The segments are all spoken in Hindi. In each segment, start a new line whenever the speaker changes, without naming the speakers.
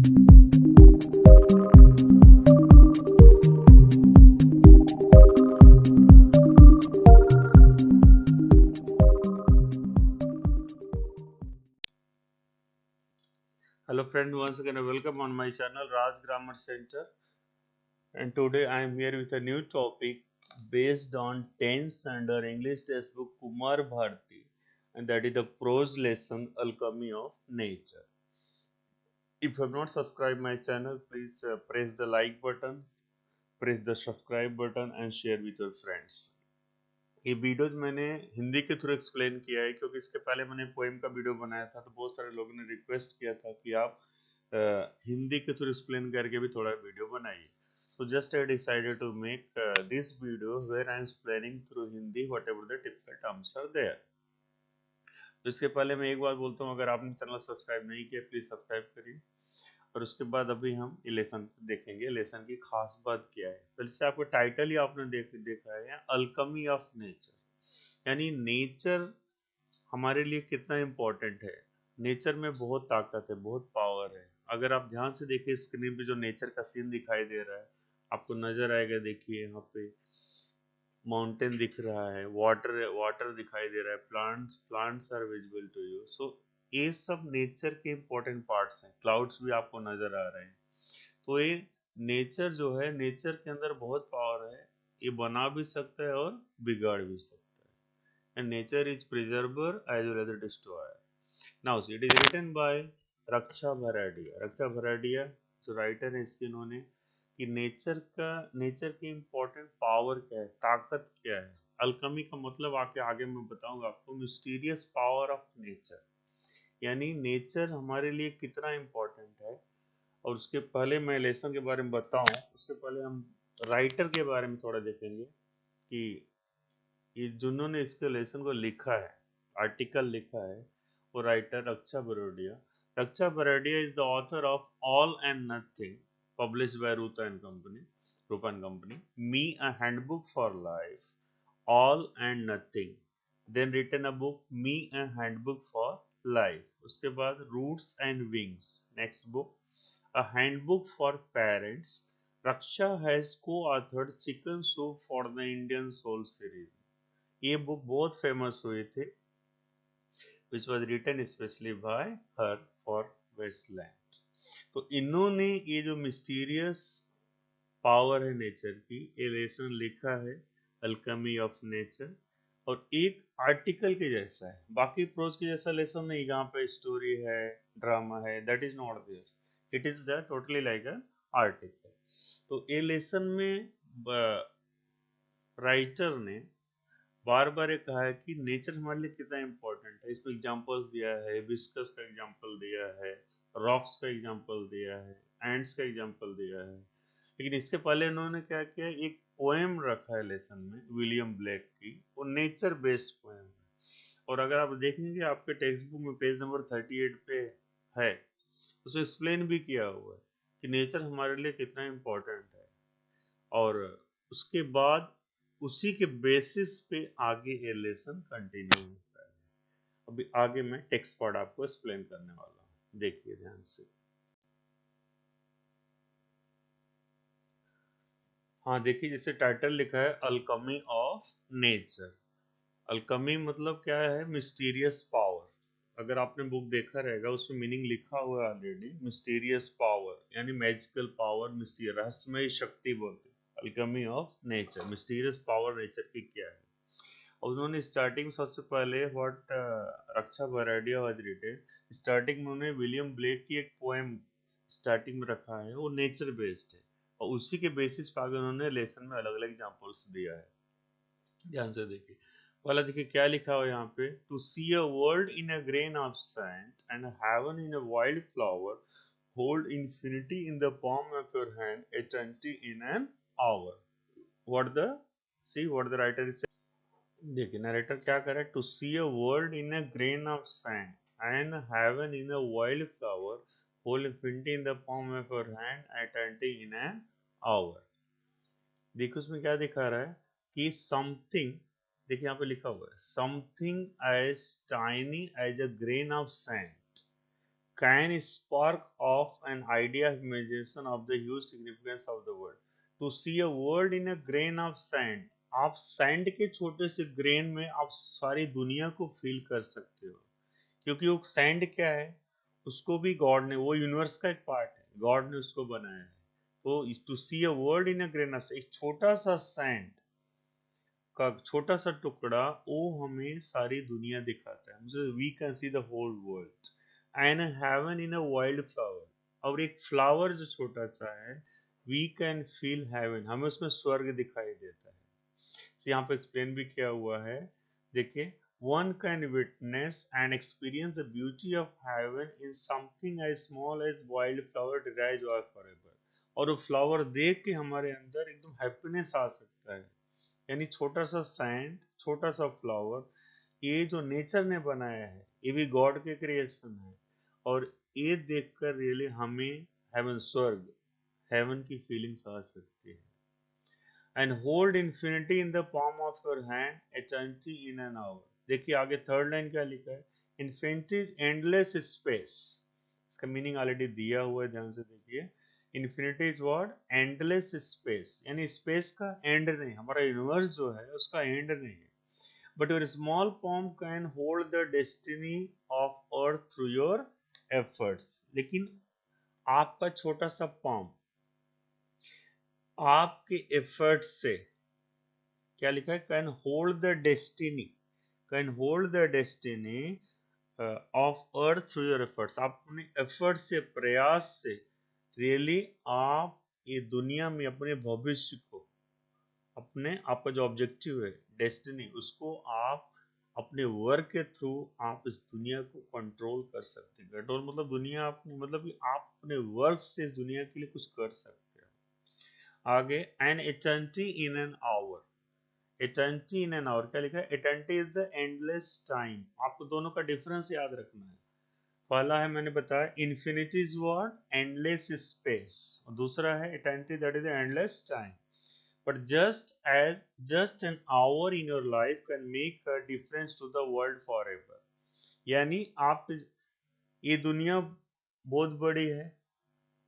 Hello friend, once again welcome on my channel Raj Grammar Center, and today I am here with a new topic based on tense under English textbook Kumar Bharti, and that is the prose lesson Alchemy of Nature. If you have not subscribed my channel, please press the like button, press the subscribe button and share with your friends. ये वीडियोज मैंने हिंदी के थ्रू एक्सप्लेन किया है क्योंकि इसके पहले मैंने पोएम का वीडियो बनाया था, तो बहुत सारे लोगों ने रिक्वेस्ट किया था कि आप हिंदी के थ्रू एक्सप्लेन करके भी थोड़ा वीडियो बनाइए. So just I decided to make this video where I am explaining through Hindi whatever the typical terms are there. तो इसके पहले मैं एक बात बोलता हूँ, अगर आपने चैनल सब्सक्राइब नहीं किया प्लीज सब्सक्राइब करिए. और उसके बाद अभी हम लेसन देखेंगे. लेसन की खास बात क्या है. तो जैसे आपको टाइटल ही आपने देखा है, अल्कमी ऑफ नेचर, यानी नेचर हमारे लिए कितना इम्पोर्टेंट है. नेचर में बहुत ताकत है, बहुत पावर है. अगर आप ध्यान से देखिए स्क्रीन पे जो नेचर का सीन दिखाई दे रहा है आपको नजर आएगा. देखिए यहाँ पे माउंटेन दिख रहा है, वाटर दिखाई दे रहा है, plants are visible to you. So ये सब नेचर के इम्पोर्टेंट पार्ट्स हैं. क्लाउड्स भी आपको नजर आ रहे हैं. तो ये नेचर जो है, नेचर के अंदर बहुत पावर है. ये बना भी सकता है और बिगाड़ भी सकता है. And nature is preserver as well as destroyer. Now it is written by Raksha Bharadia. Raksha Bharadia जो राइटर है इसके, इन्होंने कि नेचर की इम्पोर्टेंट पावर क्या है, ताकत क्या है. अल्कमी का मतलब आगे मैं बताऊंगा आपको. मिस्टीरियस पावर ऑफ नेचर, यानी नेचर हमारे लिए कितना इम्पोर्टेंट है. और उसके पहले मैं लेसन के बारे में बताऊं, उसके पहले हम राइटर के बारे में थोड़ा देखेंगे कि ये जिन्होंने इसके लेसन को लिखा है, आर्टिकल लिखा है, वो writer Raksha Bharadia. Raksha Bharadia is the author of all and nothing, published by Rupa and Company. Me, a handbook for life, all and nothing. Then written a book, Me, a handbook for life. उसके बाद Roots and Wings. Next book, a handbook for parents. Raksha has co-authored Chicken Soup for the Indian Soul series. ये बुक बहुत फेमस हुई थी, which was written especially by her for Westland. तो इन्होंने ये जो मिस्टीरियस पावर है नेचर की, ये लेसन लिखा है अल्केमी ऑफ नेचर. और एक आर्टिकल के जैसा है, बाकी प्रोज के जैसा लेसन नहीं जहाँ पे स्टोरी है, ड्रामा है. That is not there. It is the totally like a article. तो ये लेसन में राइटर ने बार बार ये कहा है कि नेचर हमारे लिए कितना इम्पोर्टेंट है. इसमें एग्जांपल्स दिया है, विस्कस का एग्जांपल दिया है, रॉक्स का एग्जांपल दिया है, एंड्स का एग्जांपल दिया है. लेकिन इसके पहले इन्होंने क्या किया, एक पोएम रखा है लेसन में विलियम ब्लेक की. वो नेचर बेस्ड पोएम है. और अगर आप देखेंगे आपके टेक्स्ट बुक में पेज नंबर 38 पे है, उसमें एक्सप्लेन भी किया हुआ है कि नेचर हमारे लिए कितना इम्पोर्टेंट है. और उसके बाद उसी के बेसिस पे आगे ये लेसन कंटिन्यू होता है. अभी आगे मैं टेक्स्ट पार्ट आपको एक्सप्लेन करने वाला हूँ, देखिए ध्यान से. हाँ देखिए, जैसे टाइटल लिखा है अल्केमी ऑफ नेचर. अल्केमी मतलब क्या है, मिस्टीरियस पावर. अगर आपने बुक देखा रहेगा उसमें मीनिंग लिखा हुआ है ऑलरेडी. मिस्टीरियस पावर यानी मैजिकल पावर, मिस्टीरियस रहस्यमय शक्ति बोलते हैं. Alchemy of nature, mysterious power nature की क्या है. और उन्होंने स्टार्टिंग सबसे पहले what Raksha Bharadia was written, starting में उन्होंने विलियम ब्लेक की एक पोएम स्टार्टिंग में रखा है, वो नेचर बेस्ड है. और उसी के बेसिस पर आगे उन्होंने लेसन में अलग अलग एग्जांपल्स दिया है. ध्यान से देखिए. पहला देखिए क्या लिखा हुआ है यहाँ पे. To see a world in a grain of sand and heaven in a wild flower, hold infinity in the palm of your hand, eternity in an hour. What the see what the writer is. देखिए नरेटर क्या करे. To see a world in a grain of sand and heaven in a wild flower, hold infinity in the palm of your hand, eternity in an hour. देखिए उसमें क्या दिखा रहा है कि समथिंग, देखिए यहाँ पे लिखा हुआ है something as tiny as a grain of sand. can spark off an idea of imagination of the huge significance of the world. To see a world in a grain of sand, आप सैंड के छोटे से ग्रेन में आप सारी दुनिया को फील कर सकते हो, क्योंकि वो सैंड क्या है, उसको भी गॉड ने, वो यूनिवर्स का एक पार्ट है, गॉड ने उसको बनाया है। तो to see a world in a grain of, एक छोटा सा सैंड का छोटा सा टुकड़ा वो हमें सारी दुनिया दिखाता है, we can see the whole world and heaven in a wild flower. और एक फ्लावर जो छोटा सा है, वी कैन फील हेवन, हमें उसमें स्वर्ग दिखाई देता है। तो यहाँ पे एक्सप्लेन भी किया हुआ है, देखिए, one can witness and experience the beauty of heaven in something as small as wild flower derive joy forever. और वो फ्लावर देख के हमारे अंदर एकदम हैप्पीनेस आ सकता है। यानी छोटा सा सैंड, छोटा सा फ्लावर, ये जो नेचर ने बनाया है, ये भी गॉड के क्रिएशन है। और ये देखकर रियली हमें हेवन, स्वर्ग, हेवन की फीलिंग्स आ सकती है। And hold infinity in the palm of your hand, eternity in an hour। देखिए आगे थर्ड लाइन क्या लिखा है, इन्फिनिटी इज एंडलेस स्पेस। इसका मीनिंग ऑलरेडी दिया हुआ है, ध्यान से देखिए। Infinity is what, endless space, यानी स्पेस का एंड नहीं, हमारा यूनिवर्स जो है उसका एंड नहीं है। But your small palm can hold the destiny of earth through your efforts. लेकिन आपका छोटा सा palm आपके एफर्ट से, क्या लिखा है, can hold the destiny, can hold the destiny of earth through your efforts. आप अपने एफर्ट से, प्रयास से रियली आप ये दुनिया में अपने भविष्य को, अपने, आपका जो ऑब्जेक्टिव है, डेस्टिनी, उसको आप अपने वर्क के थ्रू आप इस दुनिया को कंट्रोल कर सकते हैं। कंट्रोल मतलब दुनिया अपने, मतलब कि आप अपने वर्क से इस दुनिया के लिए कुछ कर सकते हो। आगे, an eternity in an hour, eternity in an hour, क्या लिखा है, eternity is the endless time। आपको दोनों का डिफरेंस याद रखना है। पहला है, मैंने बताया, infinity is what, endless space, और दूसरा है eternity, that is the endless time। but just an hour in your life can make a difference to the world forever। यानी आप, ये दुनिया बहुत बड़ी है,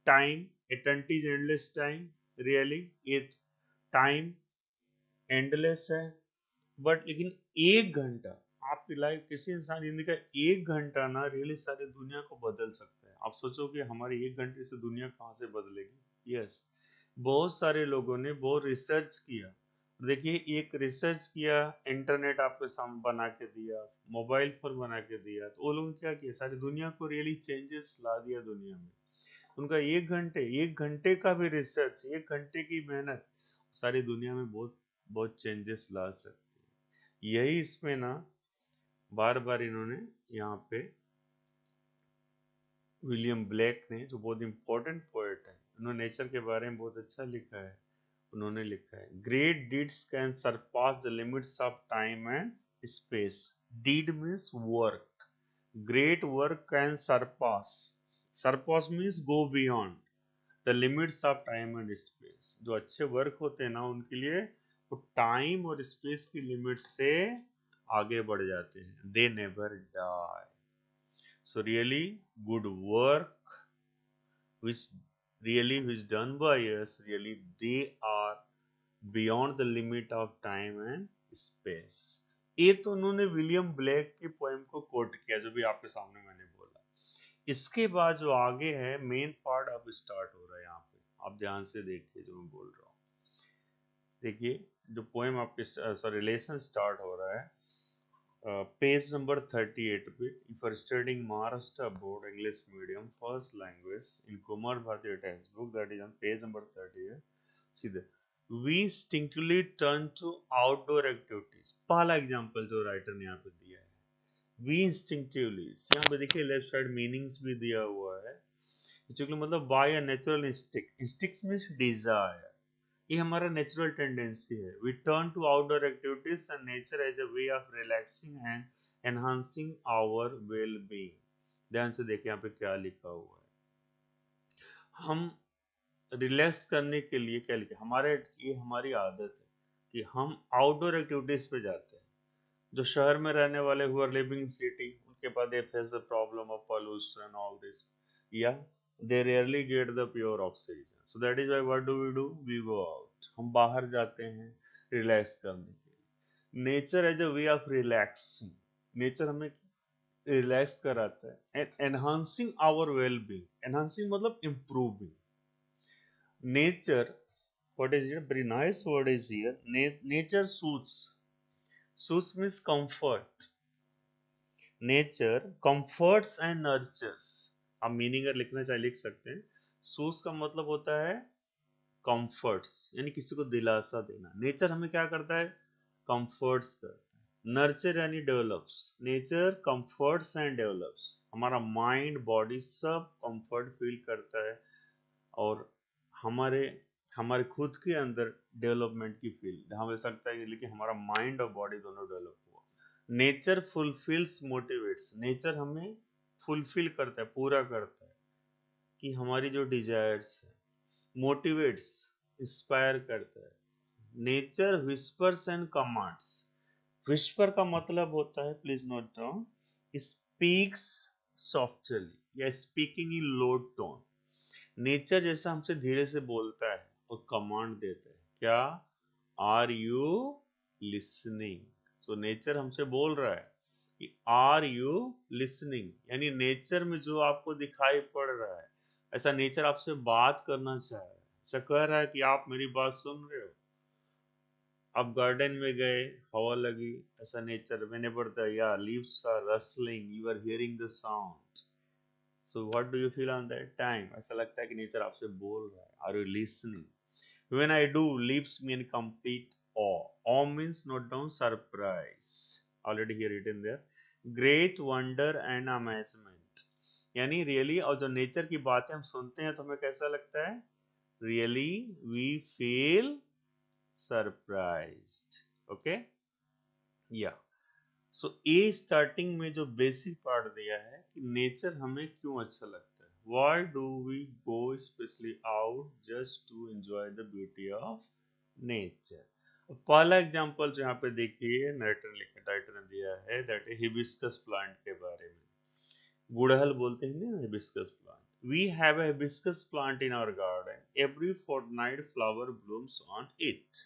time, eternity is endless time, really ये टाइम एंडलेस है, बट लेकिन एक घंटा, आपकी लाइफ, किसी इंसान की जिंदगी का एक घंटा ना रियली सारी दुनिया को बदल सकता है। आप सोचो कि हमारे एक घंटे से दुनिया कहाँ से बदलेगी। यस, बहुत सारे लोगों ने बहुत रिसर्च किया। देखिए, एक रिसर्च किया, इंटरनेट आपके सामने बना के दिया, मोबाइल फोन बना के दिया, तो वो लोग क्या किया, सारी दुनिया को रियली चेंजेस ला दिया दुनिया में। उनका एक घंटे का भी रिसर्च, एक घंटे की मेहनत सारी दुनिया में बहुत बहुत चेंजेस ला सकती है। यही इसमें ना बार बार इन्होंने यहाँ पे विलियम ब्लेक ने, जो बहुत इंपॉर्टेंट पोएट है, उन्होंने नेचर के बारे में बहुत अच्छा लिखा है। उन्होंने लिखा है, great deeds can surpass the limits of time and space. Deed means work, great work can surpass, surpass means go beyond the limits of time and space. जो अच्छे वर्क होते हैं ना, उनके लिए वो टाइम और स्पेस की लिमिट से आगे बढ़ जाते हैं। They never die. So really good work which which done by us, really they are beyond the limit of time and space। ये तो उन्होंने विलियम ब्लेक की पोएम को कोट किया, जो भी आपके सामने मैंने बोला। इसके बाद जो आगे है, मेन पार्ट अब स्टार्ट हो रहा है यहाँ पे, आप ध्यान से देखिए जो मैं बोल रहा हूँ। देखिए, जो पोएम आपके रिलेशन स्टार्ट हो रहा है, पेज नंबर 38 पे, if you're studying Maharashtra Board English Medium first language in Kumar Bharati textbook, that is on page number 38, see there, we instinctively turn to outdoor activities। पहला एग्जांपल जो राइटर ने यहाँ पे दिया है, we instinctively, यहाँ पे देखिए लेफ्ट साइड मीनिंग्स भी दिया हुआ है। एक्चुअली मतलब by a natural instinct, instinct means desire, ये हमारा नेचुरल टेंडेंसी है। We turn to outdoor activities and nature as a way of relaxing and enhancing our well being. ध्यान से देखिए यहाँ पे क्या लिखा हुआ है, हम रिलैक्स करने के लिए क्या लिखा, हमारे, ये हमारी आदत है कि हम आउटडोर एक्टिविटीज पे जाते हैं। जो शहर में रहने वाले who are living in city, उसके बाद they face the problem of pollution, all this. Yeah, they rarely get the pure oxygen. So that is why what do? We go out. हम बाहर जाते हैं रिलैक्स करने के लिए. Nature as a way of relaxing. Nature हमें रिलैक्स कराता है and enhancing our well being. Enhancing मतलब improving. Nature, what is it? Very nice word is here. Nature soothes. Soothes means comfort. Nature comforts and nurtures. आप मीनिंग अगर लिखना चाहे लिख सकते हैं. soothes का मतलब होता है comforts, यानी किसी को दिलासा देना. नेचर हमें क्या करता है? comforts करता है. नर्चर यानी develops. Nature comforts and develops. हमारा माइंड बॉडी सब कंफर्ट फील करता है और हमारे हमारे खुद के अंदर डेवलपमेंट की फील हमें लगता है, लेकिन हमारा माइंड और बॉडी दोनों डेवलप हुआ. Nature fulfils motivates. नेचर हमें फुलफिल करता है, पूरा करता है कि हमारी जो डिजायर्स है. मोटिवेट्स इंस्पायर करता है. Nature whispers and commands. Whisper का मतलब होता है, please note down, speaks softly या speaking in low tone. Nature जैसा हमसे धीरे से बोलता है और कमांड देता है. क्या? Are you listening. So nature हमसे बोल रहा है कि आर यू लिसनिंग, यानी नेचर में जो आपको दिखाई पड़ रहा है ऐसा नेचर आपसे बात करना चाह रहा है. ऐसा कह रहा है कि आप मेरी बात सुन रहे हो. आप गार्डन में गए, हवा लगी, ऐसा नेचर मैंने पढ़ता है, या leaves are rustling, you are hearing the sound. So what do you feel on that time? ऐसा लगता है कि नेचर आपसे बोल रहा है. Are you listening? When I do, leaves me in complete awe. Awe means, note down, surprise. Already here written there. Great wonder and amazement. यानी रियली, और जो नेचर की बातें हम सुनते हैं तो हमें कैसा लगता है? Really we feel surprised. Okay, yeah so A starting में जो बेसिक पार्ट दिया है कि नेचर हमें क्यों अच्छा लगता है. Why do we go specially out just to enjoy the beauty of nature. पहला एग्जांपल जो यहाँ पे देखिए राइटर ने दिया है, दैट है हिबिस्कस प्लांट के बारे में. गुड़हल बोलते हैं ना hibiscus plant. We have a hibiscus plant in our garden. Every fortnight flower blooms on it.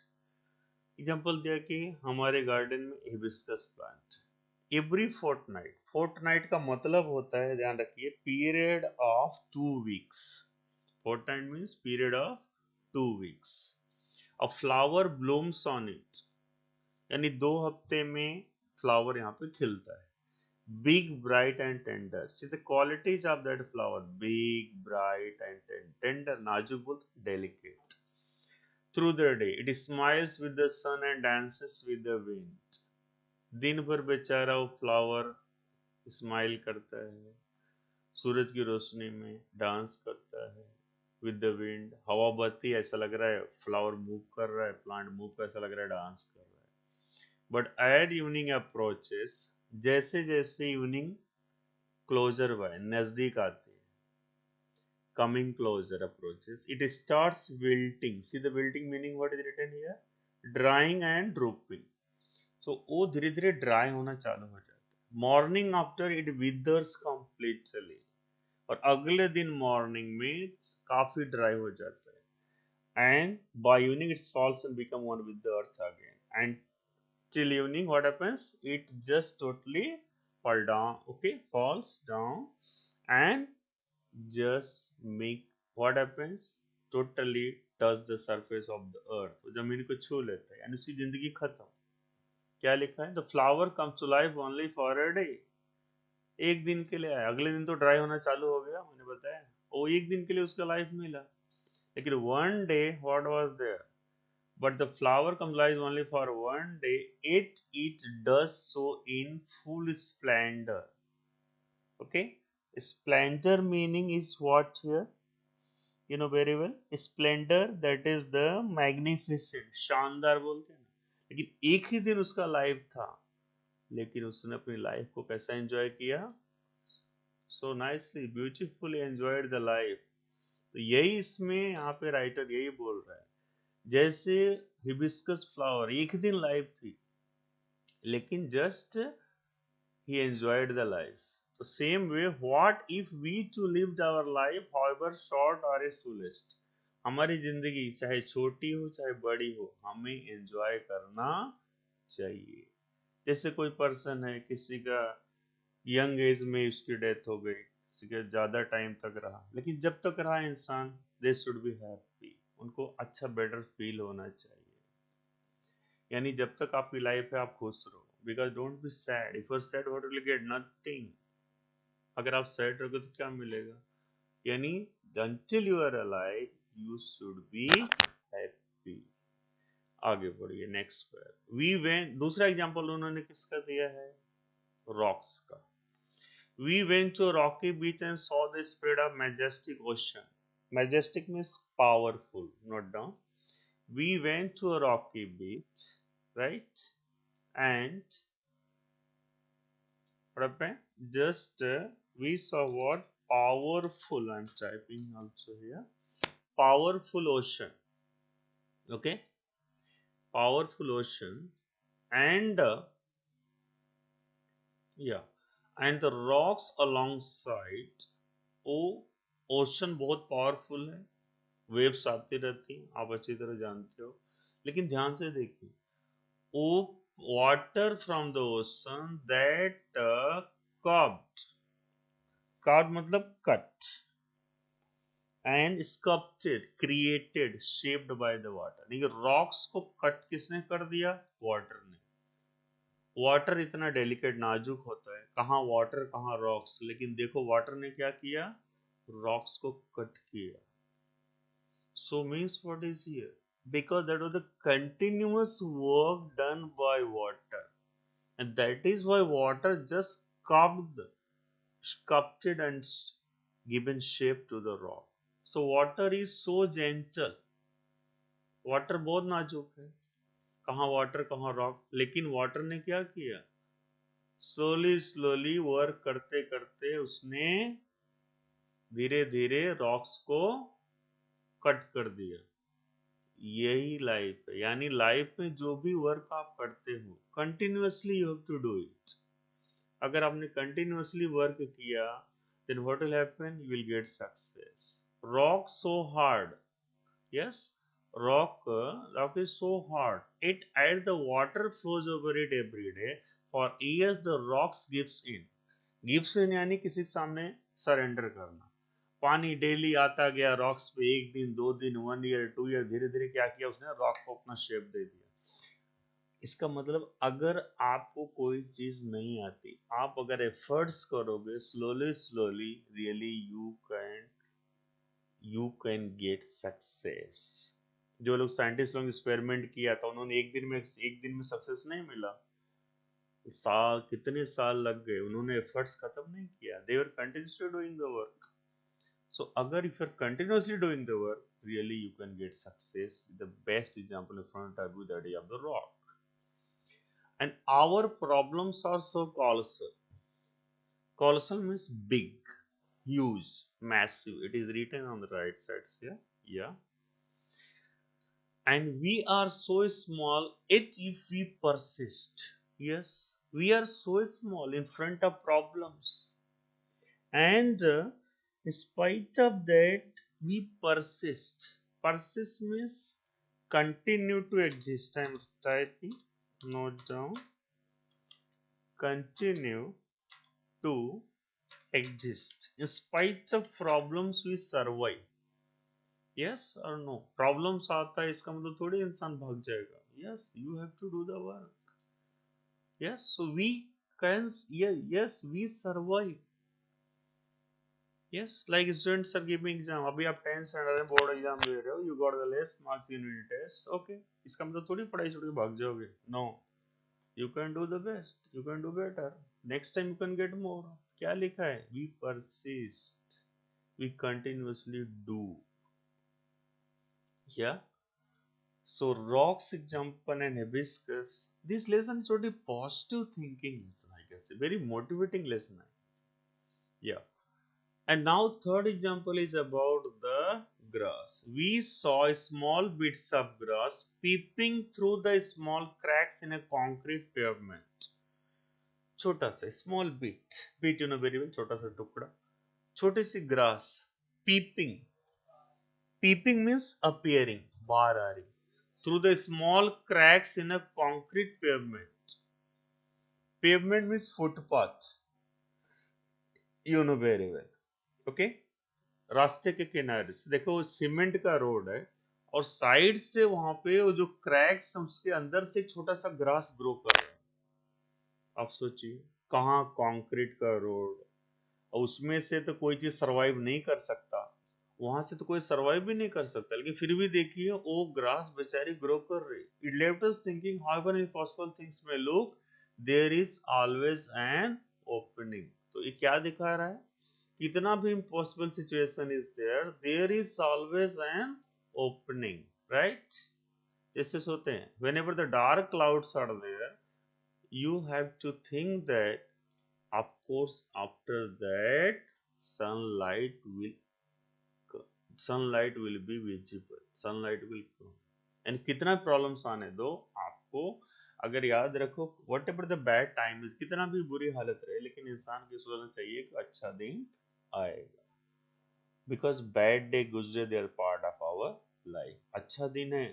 Example दिया कि हमारे गार्डन में hibiscus plant. Every fortnight. Fortnight का मतलब होता है, ध्यान रखिए, period of 2 weeks. Fortnight means period of 2 weeks. A flower blooms on it, यानी 2 हफ्ते में फ्लावर यहाँ पे खिलता है. Big bright and tender. See the qualities of that flower. Big bright and tender, नाजुक बोलते, delicate. Through the day, it smiles with the sun and dances with the wind. दिन भर बेचारा वो फ्लावर स्माइल करता है, सूरज की रोशनी में डांस करता है. विद द विंड, हवा बहती है, ऐसा लग रहा है फ्लावर मूव कर रहा है, प्लांट मूव कर, ऐसा लग रहा है डांस कर रहा है. बट एज इवनिंग अप्रोचेस, जैसे जैसे इवनिंग क्लोजर बाय, नजदीक आती है, coming closer approaches, it starts wilting. See the wilting meaning, what is written here? Drying and drooping. So वो धीरे धीरे ड्राई होना चालू हो जाता है. Morning after it withers completely. और अगले दिन मॉर्निंग में काफी ड्राई हो जाता है. And by evening it falls and become one with the earth again. And till evening what happens? It just totally fall down, okay, falls down and just make what happens, totally touch the surface of the earth. तो जमीन को छू लेता है, यानी उसकी जिंदगी खत्म. क्या लिखा है? The flower comes to life only for a day. एक दिन के लिए आया, अगले दिन तो ड्राई होना चालू हो गया, मैंने बताया. वो एक दिन के लिए उसका लाइफ मिला. लेकिन one day what was there? But the flower comes life only for one day. It does so in full splendor. Okay. Splendor meaning is what here? You know very well. Splendor, that is the magnificent, शानदार बोलते हैं ना. लेकिन एक ही दिन उसका लाइफ था, लेकिन उसने अपनी लाइफ को कैसा एंजॉय किया? So nicely, beautifully enjoyed the life. तो यही इसमें यहाँ पे राइटर यही बोल रहा है. जैसे हिबिस्कस फ्लावर, एक दिन लाइफ थी, लेकिन just he enjoyed the life. The same way, what if we too lived our life, however short or is fullest? हमारी जिंदगी चाहे छोटी हो चाहे बड़ी हो, हमें एंजॉय करना चाहिए. जैसे कोई पर्सन है, किसी का यंग एज में उसकी डेथ हो गई, किसी का ज्यादा टाइम तक रहा, लेकिन जब तक रहा इंसान, दे शुड बी हैप्पी. उनको अच्छा बेटर फील होना चाहिए. यानी जब तक आपकी लाइफ है आप खुश रहो. Because don't be sad. If you are sad what will get? Nothing. अगर आप सैड रहोगे तो क्या मिलेगा? यानी until you are alive you should be happy. आगे बढ़िए. नेक्स्ट पर वी वेंट. दूसरा एग्जांपल उन्होंने किसका दिया है? रॉक्स का. We went to rocky beach and saw the spread of majestic ocean. Majestic means powerful. Note down. We went to a rocky beach, right, and what happened? Just we saw what? Powerful. I'm typing also here. Powerful ocean. Okay, powerful ocean, and yeah, and the rocks alongside. ओ ओशन बहुत पावरफुल है. वेव्स आती रहती हैं, आप अच्छी तरह जानते हो. लेकिन ध्यान से देखिए. Oh water from the ocean that curved. Curve मतलब cut. And sculpted, created, shaped by the water. देखिए रॉक्स को कट किसने कर दिया? वाटर ने. वाटर इतना डेलिकेट नाजुक होता है, कहाँ वाटर कहाँ रॉक्स, लेकिन देखो वाटर ने क्या किया? रॉक्स को कट किया. So means what is here? Because that was the continuous work done by water, and that is why water just carved, sculpted and given shape to the rock. So water is so gentle. Water बहुत नाजुक है. कहाँ वाटर कहाँ रॉक, लेकिन वाटर ने क्या किया? स्लोली स्लोली वर्क करते करते उसने धीरे धीरे रॉक्स को कट कर दिया. यही लाइफ है. यानी लाइफ में जो भी वर्क आप करते हो, continuously you have to do it. अगर आपने कंटिन्यूअसली वर्क किया, then what will happen? You will get success. Rock so hard. Yes, rock is so hard. It as the water flows over it every day. For years the rocks gives in. Gives in यानी किसी के सामने सरेंडर करना. पानी डेली आता गया रॉक्स पे. एक दिन, 2 दिन, 1 ईयर, 2 ईयर, धीरे धीरे क्या किया उसने? रॉक को अपना शेप दे दिया. इसका मतलब अगर आपको कोई चीज नहीं आती, आप अगर एफर्ट्स करोगे slowly slowly, really you can get success. जो लोग साइंटिस्ट लोग एक्सपेरिमेंट किया था, उन्होंने एक दिन में सक्सेस नहीं मिला. साल, कितने साल लग गए. उन्होंने एफर्ट्स खत्म नहीं किया. They were continuously doing the work. So अगर if you are continuously doing the work, really you can get success. The best example in front of you, that is of the rock. And our problems are so colossal. Colossal means big, huge, massive. It is written on the right side here. Yeah. And we are so small, yet if we persist. Yes, we are so small in front of problems. And in spite of that, we persist. Persist means continue to exist. I am typing. Note down. Continue to exist. In spite of problems we survive. Yes or no? Problems आता है इसका मतलब थोड़ी इंसान भाग जाएगा. Yes, you have to do the work. Yes, so we can, yes, we survive. Yes, like students are giving exam. अभी आप 10th स्टैंडर्ड में बोर्ड एग्जाम दे रहे हो, you got the less marks in unit test. Okay, इसका मतलब थोड़ी पढ़ाई छोड़ के भाग जाओगे. No, you can do the best, you can do better. Next time you can get more. क्या लिखा है? We persist, we continuously do. Yeah. So rocks example and hibiscus. This lesson is really positive thinking lesson, I can say. Very motivating lesson. Yeah. And now third example is about the grass. We saw small bits of grass peeping through the small cracks in a concrete pavement. छोटा सा small bit, bit you know very well, छोटा सा टुकड़ा, छोटी सी grass, peeping, peeping means appearing, बाहर आ रही, through the small cracks in a concrete pavement, pavement means footpath, you know very well, okay. रास्ते के किनारे से देखो वो सीमेंट का रोड है और साइड से वहां पे वो जो क्रैक्स है उसके अंदर से एक छोटा सा ग्रास ग्रो कर रहा है। आप सोचिए कहाँ कंक्रीट का रोड और उसमें से तो कोई चीज सरवाइव नहीं कर सकता, वहां से तो कोई सरवाइव भी नहीं कर सकता, लेकिन फिर भी देखिए वो ग्रास बेचारी ग्रो कर रही। It left us thinking how impossible things may look, there is always an opening. तो ये क्या दिखा रहा है, कितना भी impossible situation is there, there is always an opening, right. जैसे सोते हैं whenever the dark clouds are there, you have to think that of course after that sunlight will sunlight will be visible, sunlight will come, and कितना प्रॉब्लम्स आने दो आपको, अगर याद रखो what ever the bad time is, कितना भी बुरी हालत रहे लेकिन इंसान को सोचना चाहिए कि अच्छा दिन आएगा, बिकॉज बैड डे गुजरे they are part of our life. अच्छा दिन है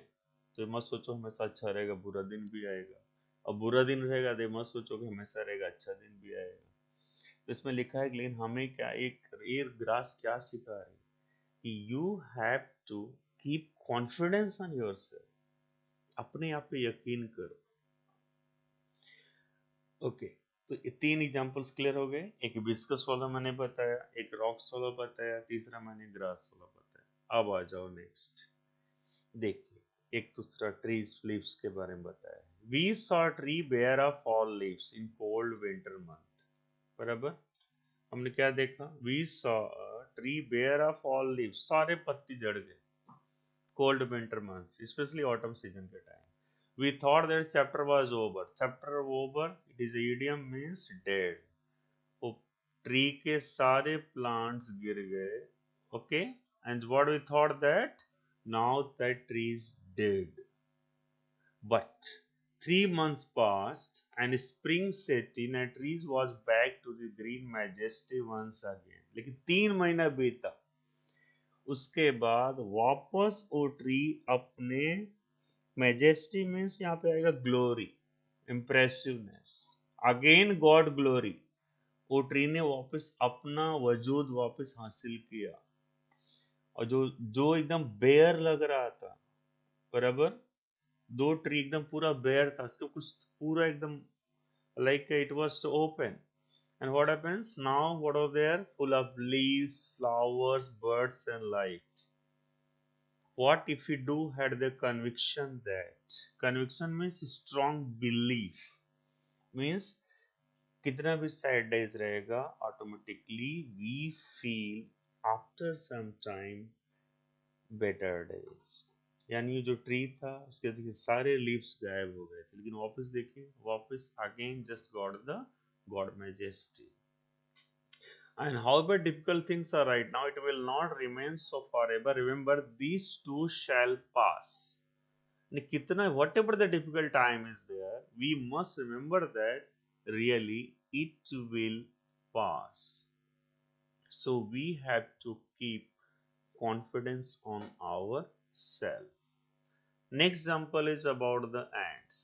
तो मत सोचो हमेशा अच्छा रहेगा, बुरा दिन भी आएगा, और बुरा दिन रहेगा तो मत सोचो कि हमेशा रहेगा, अच्छा दिन भी आएगा। तो इसमें लिखा है लेकिन हमें क्या एक ये ग्रास क्या सिखा रही कि you have to keep confidence on yourself, अपने आप पे यकीन करो, ओके। तो ये तीन एग्जांपल्स क्लियर हो गए, एक विस्कस वाला मैंने बताया, एक रॉक्स वाला बताया, तीसरा मैंने ग्रास वाला बताया। अब आ जाओ नेक्स्ट, देखिए एक दूसरा ट्रीज लीव्स के बारे में बताया। We saw tree bare of fall leaves in cold winter month, बराबर। हमने क्या देखा, we saw tree bare of all leaves, सारे पत्ती झड़ गए cold winter month, specially autumn season के time. We thought that chapter was over. Chapter over, it is a idiom means dead. वो ट्री के सारे प्लांट्स गिर गए, okay, and what we thought that now that tree is dead. But 3 months passed and spring set in and trees was back to the green majesty once again. लेकिन 3 महीना बीता, उसके बाद वापस वो ट्री अपने मैजेस्टी मीन्स यहाँ पे आएगा glory, impressiveness, again God glory, वो ट्री ने वापस अपना वजूद वापस हासिल किया। और जो जो एकदम बेयर लग रहा था, बराबर, दो ट्री एकदम पूरा बेयर था, उसके कुछ पूरा एकदम like it was to open, and what happens now, what are there, full of leaves, flowers, birds and life. What if we do had the conviction that, conviction means strong belief, means कितना भी सैड डेज रहेगा automatically we feel after some time better days. यानी ये जो ट्री था उसके देखिए सारे लीव्स गायब हो गए थे, लेकिन वापस देखिए वापस again just got the God majesty. And however difficult things are right now, it will not remain so forever. Remember, these too shall pass. कितना whatever the difficult time is there, we must remember that really it will pass. So we have to keep confidence on ourselves. Next example is about the ants.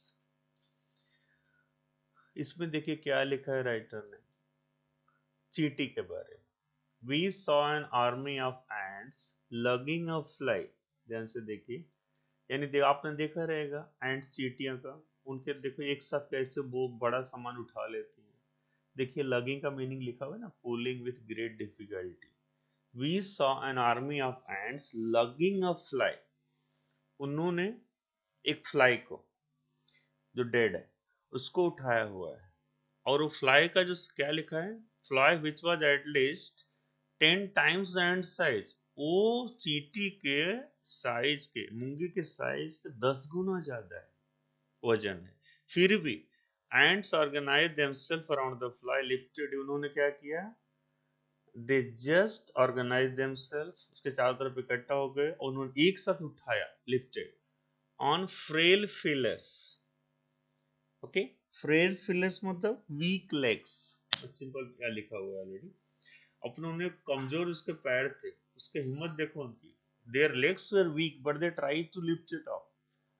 इसमें देखिए क्या लिखा है राइटर ने, चींटी के बारे में। We saw an army of ants lugging a fly. ध्यान से देखिए, यानी आपने देखा रहेगा एंट्स चींटियों का, उनके देखो एक साथ कैसे वो बड़ा सामान उठा लेती हैं। देखिए लगिंग का मीनिंग लिखा हुआ है ना, pulling with great difficulty. We saw an army of ants lugging a fly, उन्होंने एक फ्लाई को जो डेड है उसको उठाया हुआ है, और वो फ्लाई का जो क्या लिखा है, fly which was at least 10 times the ant size, वो चींटी के साइज के, मूंगी के साइज के 10 गुना ज्यादा है वजन है। फिर भी ants organize themselves around the fly lifted, उन्होंने क्या किया, they just organize themselves, उसके चारों तरफ इकट्ठा हो गए और उन्होंने एक साथ उठाया, lifted on frail feelers, okay, फ्रेरफुलनेस मतलब वीक लेग्स, सिंपल क्या लिखा हुआ है ऑलरेडी। अपनों कमजोर उसके पैर थे, उसके हिम्मत देखो उनकी। Their legs were weak but they tried to lift it up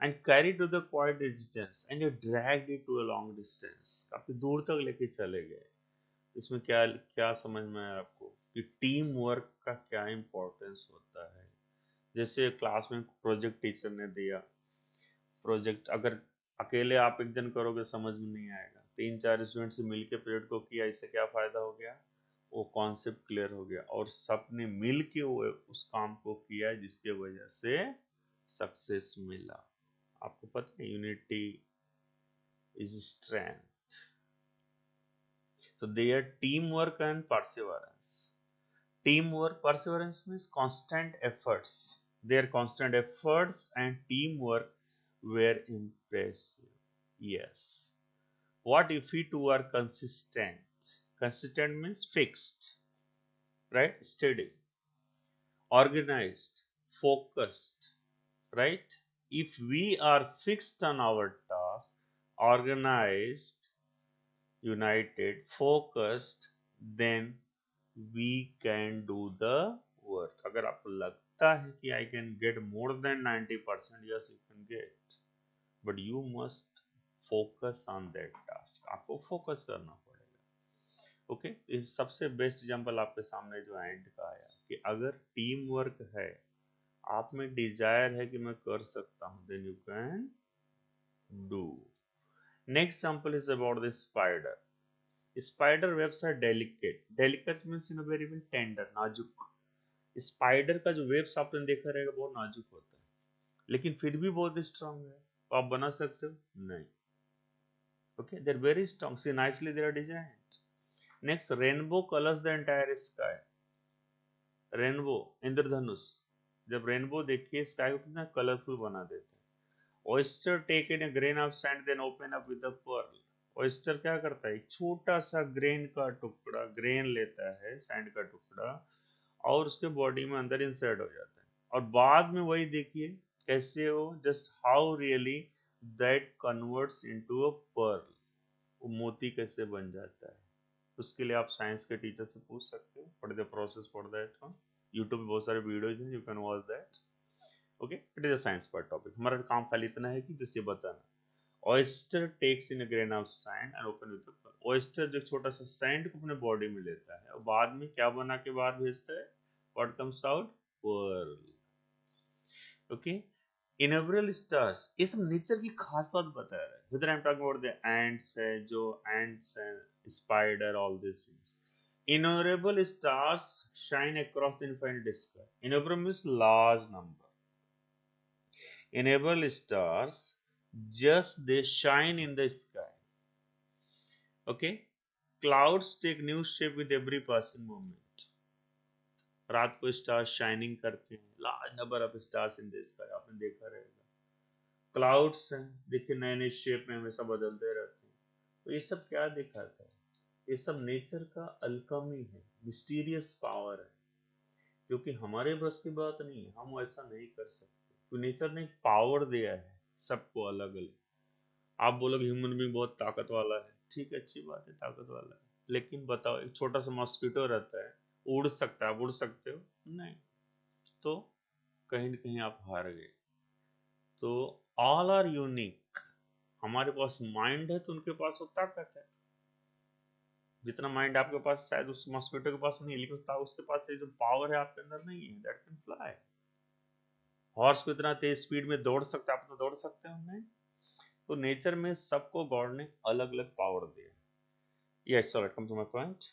and carry to the quite distance and they dragged it to a long distance, काफी दूर तक लेके चले गए। इसमें क्या क्या समझ में आया आपको कि टीम वर्क का क्या इंपॉर्टेंस होता है। जैसे क्लास में प्रोजेक्ट टीचर ने दिया, प्रोजेक्ट अगर अकेले आप एक दिन करोगे समझ में नहीं आएगा, 3-4 स्टूडेंट से मिलके प्रोजेक्ट को किया, इससे क्या फायदा हो गया, वो कॉन्सेप्ट क्लियर हो गया और सबने मिल के वो उस काम को किया जिसके वजह से सक्सेस मिला। आपको पता है unity is strength. So their teamwork and perseverance. Teamwork, perseverance means constant efforts. Their constant efforts and teamwork were impressive. Yes. What if it were consistent? Consistent means fixed, right? Steady, organized, focused, right? If we are fixed on our task, organized, united, focused, then we can do the work. अगर आपको लगता है कि I can get more than 90%, yes you can get, but you must focus on that task. आपको फोकस करना पड़ेगा। ओके, इस सबसे बेस्ट एग्जांपल आपके सामने जो एंड का आया कि अगर टीम वर्क है, आप में डिजायर है कि मैं कर सकता हूं, then you can do. Next example is about the spider. Spider webs are delicate. Delicate means in a very very tender, नाजुक। स्पाइडर का जो वेब्स आपने देखा रहेगा बहुत नाजुक होता है, लेकिन फिर भी बहुत स्ट्रांग है। तो आप बना सकते हो? नहीं। Okay, they are very strong, see nicely they are designed. Next, rainbow colours the entire sky. Rainbow, इंद्रधनुष, जब रेनबो देखिए स्काई को कितना कलरफुल बना देता है। Oyster take in a grain of sand then open up with a pearl. Oyster क्या करता है, छोटा सा ग्रेन का टुकड़ा, ग्रेन लेता है, सैंड का टुकड़ा, और उसके बॉडी में अंदर इंसर्ट हो जाता है, और बाद में वही देखिए कैसे वो just how really that converts into a pearl, वो मोती कैसे बन जाता है। उसके लिए आप साइंस के टीचर से पूछ सकते हो, what is the process for that one. YouTube पे बहुत सारे वीडियोज हैं, you can watch that. Okay, it is a science part topic. हमारा काम खाली इतना है कि जस्ट ये बताना। Oyster takes in a grain of sand and open with the pearl. Oyster जो छोटा सा सैंड को अपने बॉडी में लेता है और बाद में क्या बना के बाहर भेजता है, what comes out, pearl. Okay, innumerable stars, ये सब नेचर की खास बात बता रहा है। With I am talking about the ants है, जो एंट्स है, spider, all this things. Innumerable stars shine across the infinite sky. Innumerable means large number. Innumerable stars, just they shine in the sky. Okay, clouds take new shape with every passing moment. रात को स्टार्स शाइनिंग करते हैं, large number of stars in the sky, आपने देखा रहेगा। क्लाउड्स हैं, देखिए नए नए शेप में हमेशा बदलते रहते हैं। तो ये सब क्या दिखाता है, ये सब नेचर का अलकमी है, मिस्टीरियस पावर है, क्योंकि हमारे बस की बात नहीं है, हम ऐसा नहीं कर सकते। तो नेचर ने पावर दिया है सबको अलग अलग। आप बोलोगे ह्यूमन बीइंग बहुत ताकत वाला है, ठीक है, अच्छी बात है, ताकत वाला है, लेकिन बताओ एक छोटा सा मॉस्किटो रहता है, उड़ सकता है, आप उड़ सकते हो? नहीं। तो कहीं न कहीं आप हार गए। तो ऑल आर यूनिक। हमारे पास माइंड है तो उनके पास वो ताकत है। जितना माइंड आपके पास शायद उस मॉस्किटो के पास नहीं, लेकिन उसके पास जो पावर है आपके अंदर नहीं है, दैट कैन फ्लाई। हॉर्स को इतना तेज स्पीड में दौड़ सकता है, आप तो दौड़ सकते हो नहीं। तो नेचर में सबको गॉड ने अलग अलग पावर दिया। Yes, so come to my point.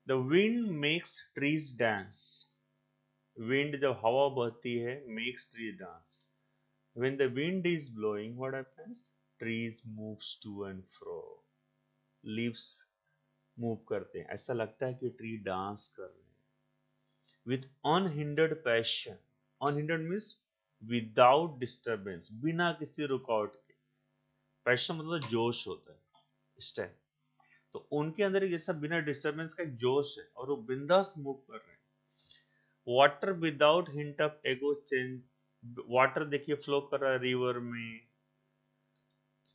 The wind makes trees dance. Wind जब हवा बहती है, makes trees dance. When the wind is blowing, what happens? Trees moves to and fro. Leaves move करते हैं, ऐसा लगता है कि ट्री डांस कर रहे हैं। With unhindered passion. Unhindered means without disturbance, बिना किसी रुकावट के। Passion मतलब जोश होता है, स्टेप। तो उनके अंदर एक जैसा बिना डिस्टरबेंस का एक जोश है और वो बिंदास मूव कर रहे हैं। Water without hint of ego change. Water देखिए फ्लो कर रहा है रिवर में,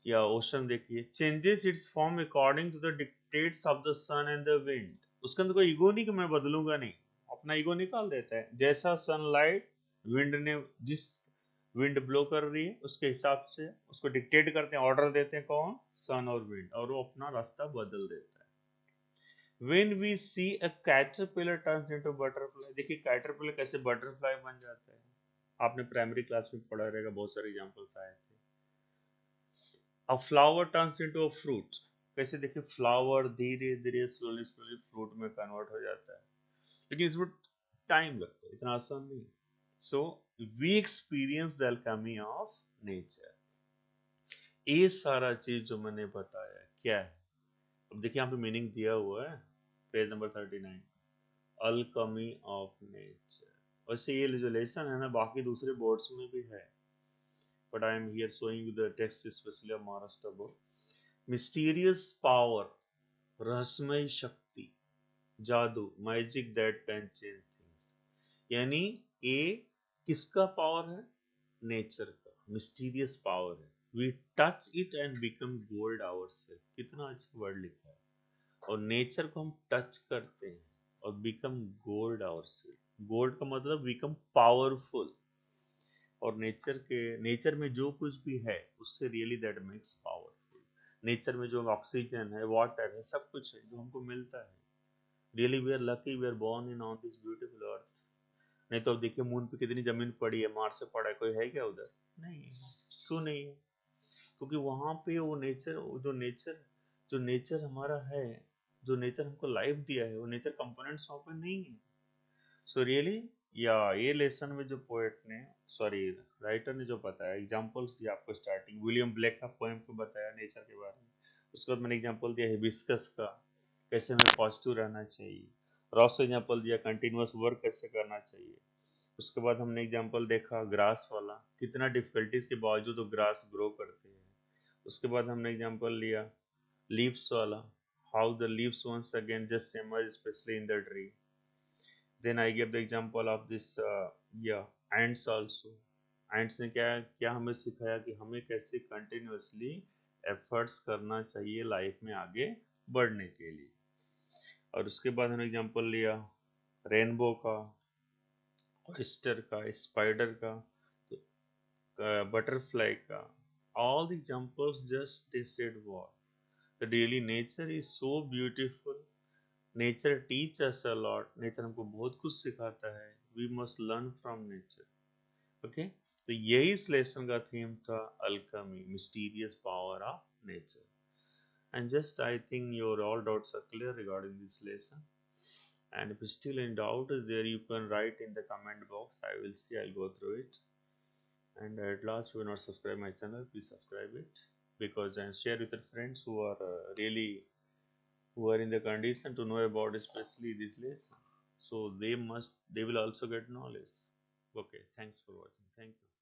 या ओशन देखिए, changes its form according to the dictates of the sun and the wind. उसके अंदर कोई ईगो नहीं कि मैं बदलूंगा नहीं, अपना ईगो निकाल देता है। जैसा सनलाइट विंड ने, जिस विंड ब्लो कर रही है उसके हिसाब से उसको डिक्टेट करते हैं, ऑर्डर देते हैं कौन, सन और विंड, और वो अपना रास्ता बदल देता है। When we see a caterpillar turns into butterfly, देखिए कैटरपिलर कैसे बटरफ्लाई बन जाता है, आपने प्राइमरी क्लास में पढ़ा रहेगा, बहुत सारे एग्जांपल्स आए थे। A flower turns into a fruit, कैसे देखिए फ्लावर धीरे धीरे स्लोली स्लोली फ्रूट में कन्वर्ट हो जाता है, लेकिन इसमें टाइम लगता है, इतना आसान नहीं। So we experience the alchemy of nature. ये सारा चीज जो मैंने बताया क्या है, अब देखिए यहाँ पे मीनिंग दिया हुआ है, page number 39, Alchemy of nature. वैसे ये जो लेसन है ना बाकी दूसरे बोर्ड्स में भी है, but I am here showing you the text especially of Maharashtra board. Mysterious power, रहस्यमय शक्ति, जादू, magic that can change things. यानी ये किसका पावर है, नेचर का मिस्टीरियस पावर है। We touch it and become gold ourselves, कितना अच्छा वर्ड लिखा है। और नेचर को हम टच करते हैं और बिकम गोल्ड आवरसेल्फ। गोल्ड का मतलब बिकम पावरफुल, और नेचर में जो कुछ भी है उससे really that makes powerful. Nature में जो ऑक्सीजन है, वाटर है, सब कुछ है जो हमको मिलता है। Really we are lucky we are born in on this beautiful earth. नहीं तो अब देखिए मून पे कितनी जमीन पड़ी है, मार्स से पड़ा है, कोई है क्या उधर, नहीं है। क्यों नहीं है, क्योंकि वहां पे वो नेचर, जो नेचर हमारा है, जो नेचर हमको लाइफ दिया है, वो नेचर कंपोनेंट्स वहां पे नहीं है। सो रियली, या ये लेसन में जो पोएट ने, सॉरी राइटर ने जो बताया, एग्जांपल्स दिया आपको, स्टार्टिंग विलियम ब्लेक का पोएम को बताया नेचर के बारे में, उसके बाद मैंने एग्जांपल दिया हिबिस्कस का, कैसे हमें पॉजिटिव रहना चाहिए। रॉस से एग्जांपल दिया कंटिन्यूअस वर्क कैसे करना चाहिए। उसके बाद हमने एग्जांपल देखा ग्रास वाला, कितना डिफिकल्टीज के बावजूद वो ग्रास ग्रो करते हैं। उसके बाद हमने एग्जांपल लिया लीव्स वाला, how the leaves once again just emerge specially in the tree. Then I gave the example of this yeah, ants also. Ants ने क्या क्या हमें सिखाया कि हमें कैसे कंटिन्यूअसली एफर्ट्स करना चाहिए लाइफ में आगे बढ़ने के लिए। और उसके बाद हमने एग्जांपल लिया रेनबो का, ऑयस्टर का, स्पाइडर का, बटरफ्लाई का। All the examples just they said what really nature is so beautiful. Nature teach us a lot, nature हमको बहुत कुछ सिखाता है। We must learn from nature. Okay, तो यही इस लेसन का थीम था, alchemy, mysterious power of nature. And just I think your all doubts are clear regarding this lesson, and if still in doubt is there, you can write in the comment box. I will see, I'll go through it. And at last, if you are not subscribe my channel, please subscribe it, because and share with your friends who are really, who are in the condition to know about especially this lesson, so they will also get knowledge. Okay, thanks for watching, thank you.